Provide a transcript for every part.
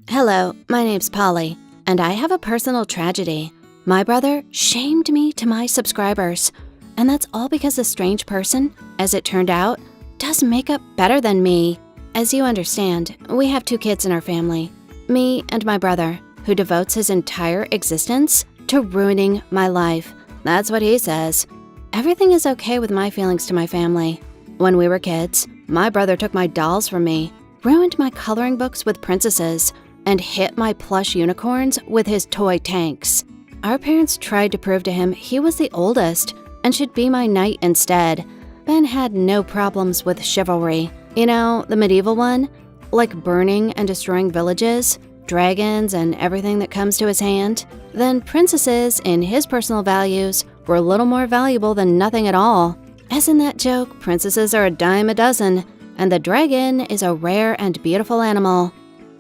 Hello, my name's Polly, and I have a personal tragedy. My brother shamed me to my subscribers, and that's all because a strange person, as it turned out, does makeup better than me. As you understand, we have 2 kids in our family, me and my brother, who devotes his entire existence to ruining my life. That's what he says. Everything is okay with my feelings to my family. When we were kids, my brother took my dolls from me, ruined my coloring books with princesses, and hit my plush unicorns with his toy tanks. Our parents tried to prove to him he was the oldest and should be my knight instead. Ben had no problems with chivalry. You know, the medieval one? Like burning and destroying villages, dragons, and everything that comes to his hand. Then princesses, in his personal values, were a little more valuable than nothing at all. As in that joke, princesses are a dime a dozen, and the dragon is a rare and beautiful animal.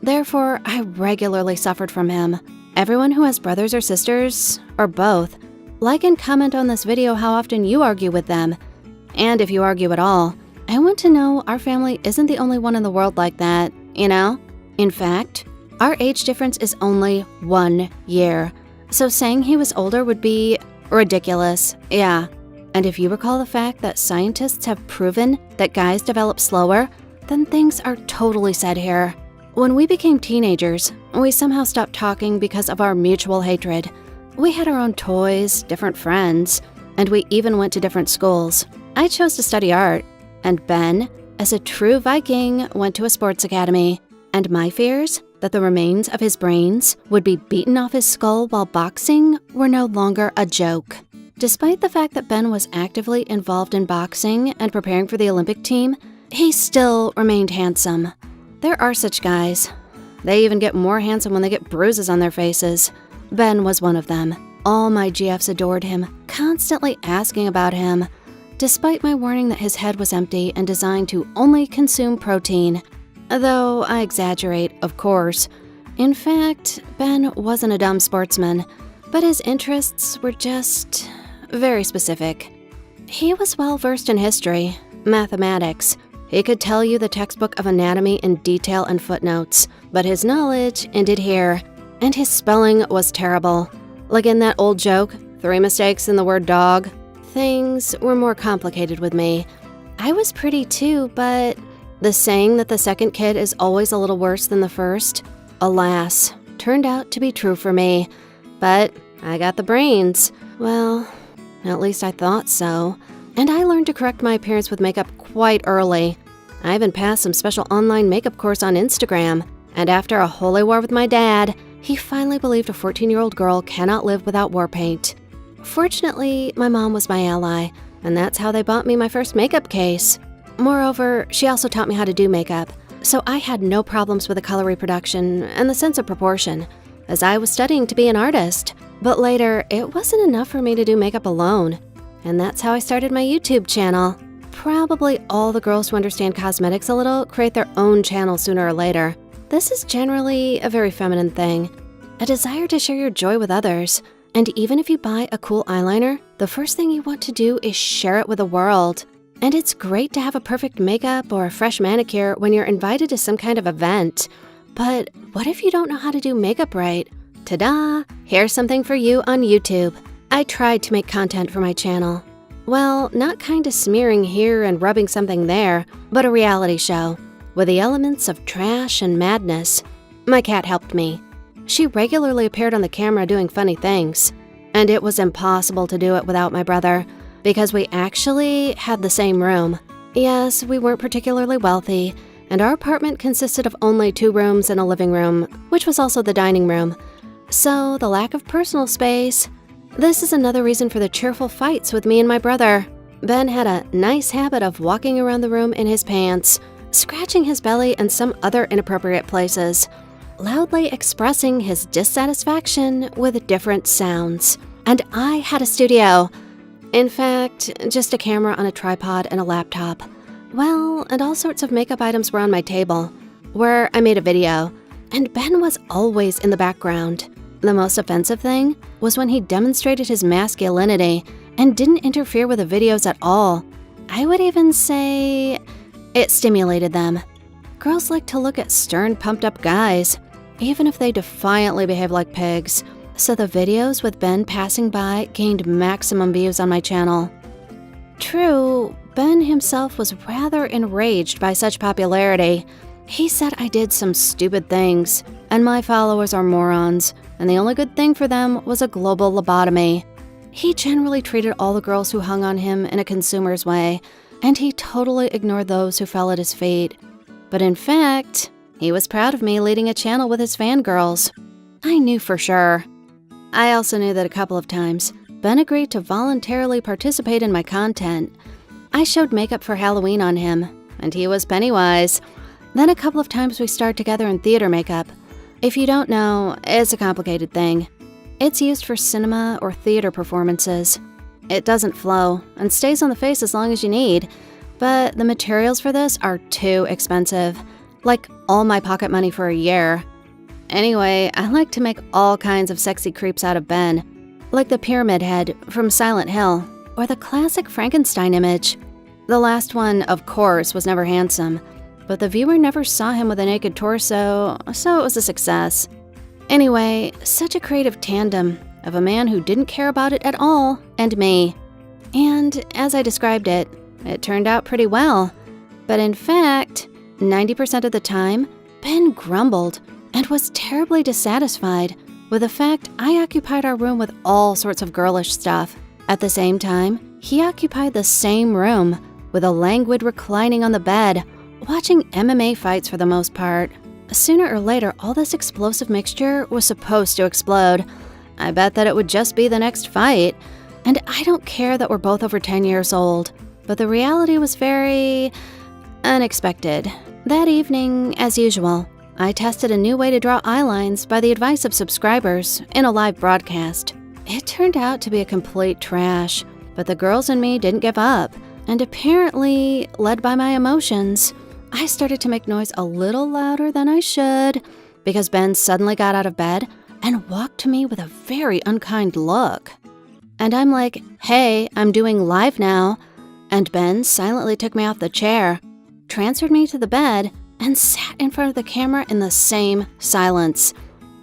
Therefore, I regularly suffered from him. Everyone who has brothers or sisters, or both, like and comment on this video how often you argue with them. And if you argue at all, I want to know our family isn't the only one in the world like that, you know? In fact, our age difference is only 1 year. So saying he was older would be ridiculous, yeah. And if you recall the fact that scientists have proven that guys develop slower, then things are totally said here. When we became teenagers, we somehow stopped talking because of our mutual hatred. We had our own toys, different friends, and we even went to different schools. I chose to study art, and Ben, as a true Viking, went to a sports academy. And my fears that the remains of his brains would be beaten off his skull while boxing were no longer a joke. Despite the fact that Ben was actively involved in boxing and preparing for the Olympic team, he still remained handsome. There are such guys. They even get more handsome when they get bruises on their faces. Ben was one of them. All my GFs adored him, constantly asking about him, despite my warning that his head was empty and designed to only consume protein. Though I exaggerate, of course. In fact, Ben wasn't a dumb sportsman, but his interests were just very specific. He was well versed in history, mathematics. He could tell you the textbook of anatomy in detail and footnotes, but his knowledge ended here, and his spelling was terrible. Like in that old joke, 3 mistakes in the word dog. Things were more complicated with me. I was pretty too, but the saying that the second kid is always a little worse than the first, alas, turned out to be true for me. But I got the brains. Well, at least I thought so. And I learned to correct my appearance with makeup quite early. I even passed some special online makeup course on Instagram. And after a holy war with my dad, he finally believed a 14-year-old girl cannot live without war paint. Fortunately, my mom was my ally, and that's how they bought me my first makeup case. Moreover, she also taught me how to do makeup, so I had no problems with the color reproduction and the sense of proportion, as I was studying to be an artist. But later, it wasn't enough for me to do makeup alone. And that's how I started my YouTube channel. Probably all the girls who understand cosmetics a little create their own channel sooner or later. This is generally a very feminine thing, a desire to share your joy with others. And even if you buy a cool eyeliner, the first thing you want to do is share it with the world. And it's great to have a perfect makeup or a fresh manicure when you're invited to some kind of event. But what if you don't know how to do makeup right? Ta-da! Here's something for you on YouTube. I tried to make content for my channel. Well, not kinda smearing here and rubbing something there, but a reality show, with the elements of trash and madness. My cat helped me. She regularly appeared on the camera doing funny things, and it was impossible to do it without my brother, because we actually had the same room. Yes, we weren't particularly wealthy, and our apartment consisted of only 2 rooms and a living room, which was also the dining room. So the lack of personal space. This is another reason for the cheerful fights with me and my brother. Ben had a nice habit of walking around the room in his pants, scratching his belly and some other inappropriate places, loudly expressing his dissatisfaction with different sounds. And I had a studio. In fact, just a camera on a tripod and a laptop. Well, and all sorts of makeup items were on my table, where I made a video, and Ben was always in the background. The most offensive thing was when he demonstrated his masculinity and didn't interfere with the videos at all. I would even say it stimulated them. Girls like to look at stern, pumped-up guys. even if they defiantly behave like pigs. So the videos with Ben passing by gained maximum views on my channel. True, Ben himself was rather enraged by such popularity. He said I did some stupid things, and my followers are morons, and the only good thing for them was a global lobotomy. He generally treated all the girls who hung on him in a consumer's way, and he totally ignored those who fell at his feet. But in fact, he was proud of me leading a channel with his fangirls. I knew for sure. I also knew that a couple of times, Ben agreed to voluntarily participate in my content. I showed makeup for Halloween on him, and he was Pennywise. Then a couple of times we starred together in theater makeup. If you don't know, it's a complicated thing. It's used for cinema or theater performances. It doesn't flow and stays on the face as long as you need, but the materials for this are too expensive, like all my pocket money for a year. Anyway, I like to make all kinds of sexy creeps out of Ben, like the Pyramid Head from Silent Hill, or the classic Frankenstein image. The last one, of course, was never handsome, but the viewer never saw him with a naked torso, so it was a success. Anyway, such a creative tandem of a man who didn't care about it at all and me. And as I described it, it turned out pretty well. But in fact, 90% of the time, Ben grumbled and was terribly dissatisfied with the fact I occupied our room with all sorts of girlish stuff. At the same time, he occupied the same room with a languid reclining on the bed, watching MMA fights for the most part. Sooner or later, all this explosive mixture was supposed to explode. I bet that it would just be the next fight. And I don't care that we're both over 10 years old, but the reality was very unexpected. That evening, as usual, I tested a new way to draw eyelines by the advice of subscribers in a live broadcast. It turned out to be a complete trash, but the girls and me didn't give up, and apparently, led by my emotions, I started to make noise a little louder than I should because Ben suddenly got out of bed and walked to me with a very unkind look. And I'm like, hey, I'm doing live now. And Ben silently took me off the chair, transferred me to the bed, and sat in front of the camera in the same silence.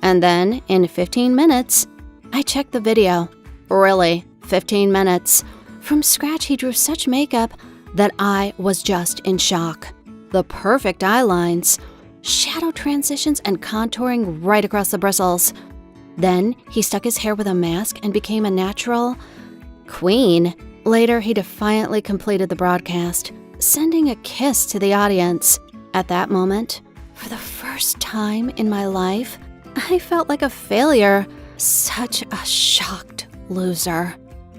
And then, in 15 minutes, I checked the video. Really, 15 minutes. From scratch, he drew such makeup that I was just in shock. The perfect eye lines, shadow transitions, and contouring right across the bristles. Then he stuck his hair with a mask and became a natural queen. Later, he defiantly completed the broadcast, sending a kiss to the audience. At that moment, for the first time in my life, I felt like a failure, such a shocked loser.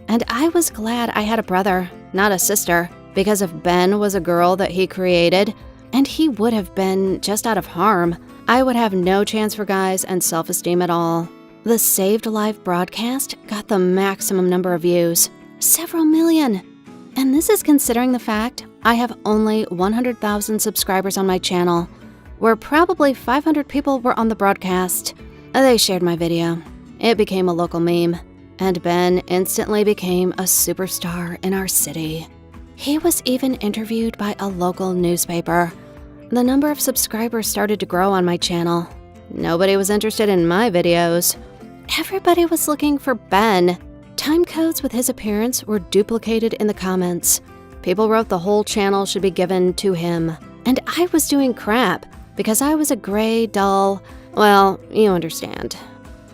And I was glad I had a brother, not a sister, because if Ben was a girl that he created, and he would have been just out of harm, I would have no chance for guys and self-esteem at all. The saved live broadcast got the maximum number of views, several million. And this is considering the fact I have only 100,000 subscribers on my channel, where probably 500 people were on the broadcast. They shared my video. It became a local meme, and Ben instantly became a superstar in our city. He was even interviewed by a local newspaper. The number of subscribers started to grow on my channel. Nobody was interested in my videos. Everybody was looking for Ben. Time codes with his appearance were duplicated in the comments. People wrote the whole channel should be given to him. And I was doing crap because I was a gray, dull, well, you understand.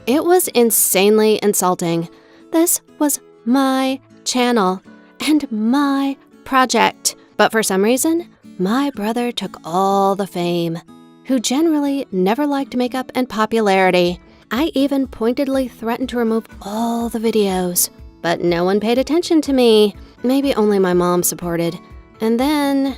It was insanely insulting. This was my channel and my project. But for some reason, my brother took all the fame, who generally never liked makeup and popularity. I even pointedly threatened to remove all the videos, but no one paid attention to me. Maybe only my mom supported. And then,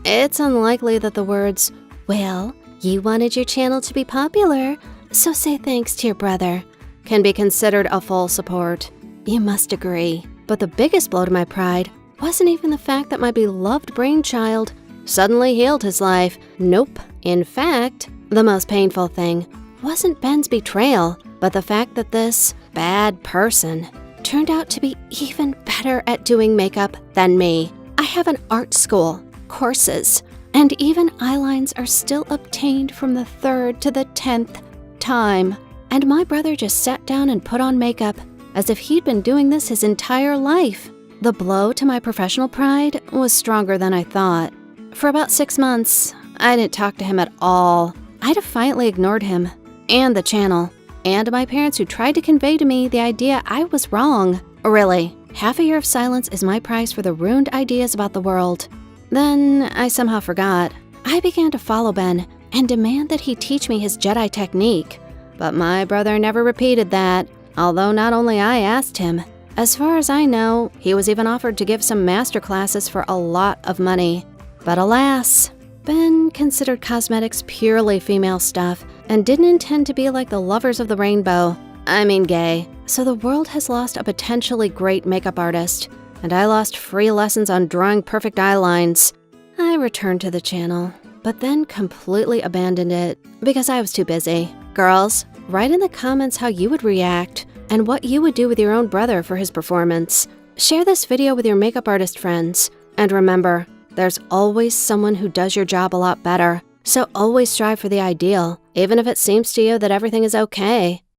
it's unlikely that the words, well, you wanted your channel to be popular, so say thanks to your brother, can be considered a full support. You must agree. But the biggest blow to my pride wasn't even the fact that my beloved brainchild suddenly healed his life. Nope. In fact, the most painful thing wasn't Ben's betrayal, but the fact that this bad person turned out to be even better at doing makeup than me. I have an art school, courses, and even eyelines are still obtained from the 3rd to the 10th time. And my brother just sat down and put on makeup, as if he'd been doing this his entire life. The blow to my professional pride was stronger than I thought. For about 6 months, I didn't talk to him at all. I defiantly ignored him, and the channel, and my parents who tried to convey to me the idea I was wrong. Really, half a year of silence is my price for the ruined ideas about the world. Then I somehow forgot. I began to follow Ben and demand that he teach me his Jedi technique. But my brother never repeated that, although not only I asked him. As far as I know, he was even offered to give some master classes for a lot of money. But alas, Ben considered cosmetics purely female stuff and didn't intend to be like the lovers of the rainbow. I mean gay. So the world has lost a potentially great makeup artist, and I lost free lessons on drawing perfect eye lines. I returned to the channel, but then completely abandoned it because I was too busy. Girls, write in the comments how you would react and what you would do with your own brother for his performance. Share this video with your makeup artist friends. And remember, there's always someone who does your job a lot better. So always strive for the ideal, even if it seems to you that everything is okay.